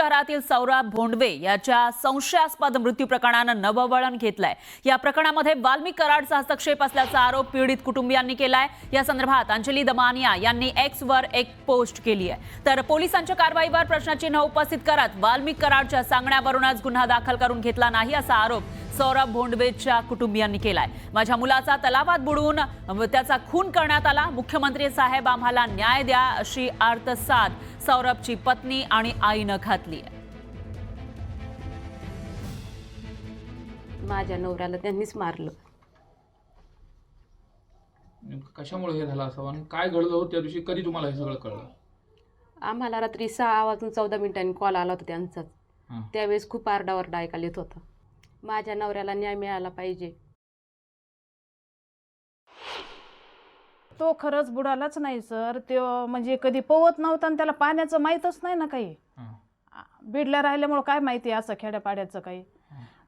शहरातील सौरभ भोंडवे याच्या संशयास्पद मृत्यू प्रकरणानं नवं वळण घेतलंय। या प्रकरणामध्ये वाल्मिक कराडचा हस्तक्षेप असल्याचा आरोप पीडित कुटुंबियांनी केलाय। या संदर्भात अंजली दमानिया यांनी एक्स वर एक पोस्ट केली आहे। तर पोलिसांच्या कारवाईवर प्रश्नचिन्ह उपस्थित करत वाल्मिक कराडच्या सांगण्यावरूनच गुन्हा दाखल करून घेतला नाही असा आरोप सौरभ भोंडवेच्या कुटुंबियांनी केलाय। माझ्या मुलाचा तलावात बुडवून त्याचा खून करण्यात आला। मुख्यमंत्री साहेब आम्हाला न्याय द्या अशी आर्तसाद सौरभची पत्नी आणि आईनं घातली आहे। माझ्या नवऱ्याला त्यांनीच मारलं। कशामुळे हे झालं असावं आणि काय घडलं होतं त्या दिवशी? कधी तुम्हाला हे सगळं कळलं? आम्हाला रात्री 6:14 कॉल आला होता त्यांचाच। त्यावेळेस खूप आरडाओरडा ऐकायला येत होता। माझ्या नवऱ्याला न्याय मिळाला पाहिजे। तो खरंच बुडालाच नाही सर। तो म्हणजे कधी पोहत नव्हता आणि त्याला पाण्याचं माहीतच नाही ना काही। बीडला राहिल्यामुळे काय माहिती असं खेड्यापाड्याचं काही।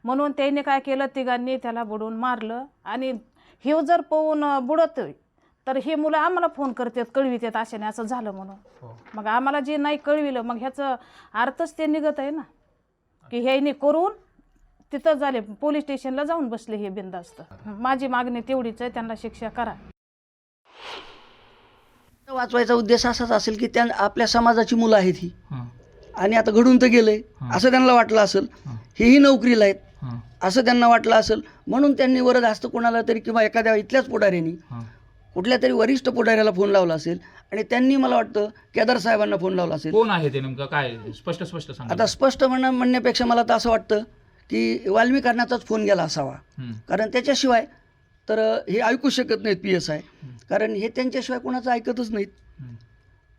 म्हणून त्याने काय केलं, तिघांनी त्याला बुडवून मारलं। आणि हे जर पोहून बुडतोय तर हे मुलं आम्हाला फोन करतात, कळवितात अशाने असं झालं म्हणून। मग आम्हाला जे नाही कळविलं मग ह्याचं अर्थच ते निघत आहे ना की ह्याने करून तिथं झाले, पोलीस स्टेशनला जाऊन बसले हे बिनधास्त। माझी मागणी तेवढीच आहे, त्यांना शिक्षा करा। वाचवायचा उद्देश असाच असेल की त्या आपल्या समाजाची मुलं आहेत ही, आणि आता घडून तर गेलंय असं त्यांना वाटलं असेल, हेही नोकरीला आहेत असं त्यांना वाटलं असेल, म्हणून त्यांनी वरदहस्त कोणाला तरी किंवा एखाद्या इथल्याच पुढाऱ्यांनी कुठल्या तरी वरिष्ठ पुढाऱ्याला फोन लावला असेल आणि त्यांनी मला वाटतं केदार साहेबांना फोन लावला असेल। कोण आहे ते नेमकं, काय स्पष्ट सांगा। आता स्पष्ट म्हणण्यापेक्षा मला तर असं वाटतं की वाल्मिकांनाचाच फोन गेला असावा, कारण त्याच्याशिवाय तर हे ऐकू शकत नाहीत PSI, कारण हे त्यांच्याशिवाय कोणाचं ऐकतच नाहीत।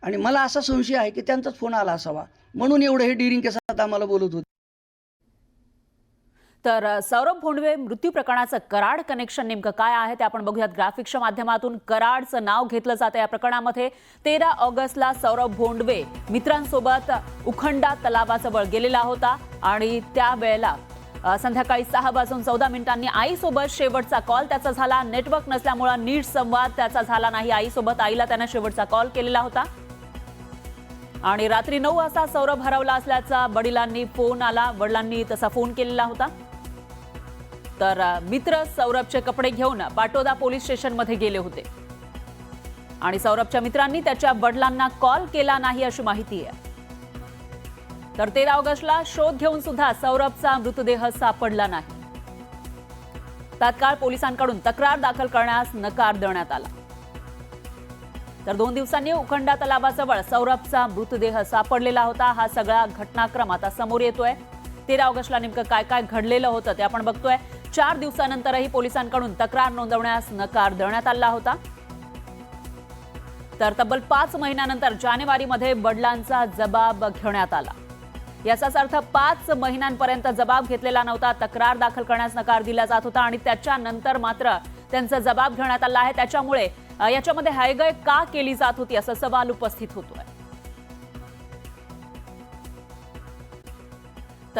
आणि मला असा संशय आहे की त्यांचाच फोन आला असावा, म्हणून एवढं हे डिरिंग केसात आम्हाला बोलत होते। तर सौरभ भोंडवे मृत्यू प्रकरणाचं कराड कनेक्शन नेमकं काय आहे ते आपण बघूयात ग्राफिक्सच्या माध्यमातून। कराडचं नाव घेतलं जातं या प्रकरणामध्ये। 13 ऑगस्टला सौरभ भोंडवे मित्रांसोबत उखंडा तलावाजवळ गेलेला होता आणि त्यावेळेला संध्याकाळी 6:14 आईसोबत शेवटचा कॉल त्याचा झाला। नेटवर्क नसल्यामुळे नीट संवाद त्याचा झाला नाही आईसोबत। आईला त्याने शेवटचा कॉल केलेला होता आणि रात्री 9 वाजता सौरभ हरवला असल्याचा वडिलांनी फोन आला। वडिलांनी तसा फोन केलेला होता। तर मित्र सौरभचे कपडे घेऊन पाटोदा पोलीस स्टेशनमध्ये गेले होते आणि सौरभच्या मित्रांनी त्याच्या वडिलांना कॉल केला नाही अशी माहिती आहे। तर 13 ऑगस्टला शोध घेऊन सुद्धा सौरभचा मृतदेह सापडला नाही। तात्काळ पोलिसांकडून तक्रार दाखल करण्यास नकार देण्यात आला। तर 2 दिवसांनी उखंडा तलावाजवळ सौरभचा मृतदेह सापडलेला होता। हा सगळा घटनाक्रम आता समोर येतोय। 13 ऑगस्टला नेमकं काय काय घडलेलं होतं ते आपण बघतोय। 4 दिवसानंतरही पोलिसांकडून तक्रार नोंदवण्यास नकार देण्यात आला होता। तर तब्बल 5 महिन्यानंतर जानेवारीमध्ये वडिलांचा जबाब घेण्यात आला। याचाच अर्थ 5 महिन्यांपर्यंत जबाब घेतलेला नव्हता। तक्रार दाखल करण्यास नकार दिला जात होता आणि त्याच्यानंतर मात्र त्यांचा जबाब घेण्यात आला आहे। त्याच्यामुळे याच्यामध्ये हयगय का केली जात होती असा सवाल उपस्थित होतोय।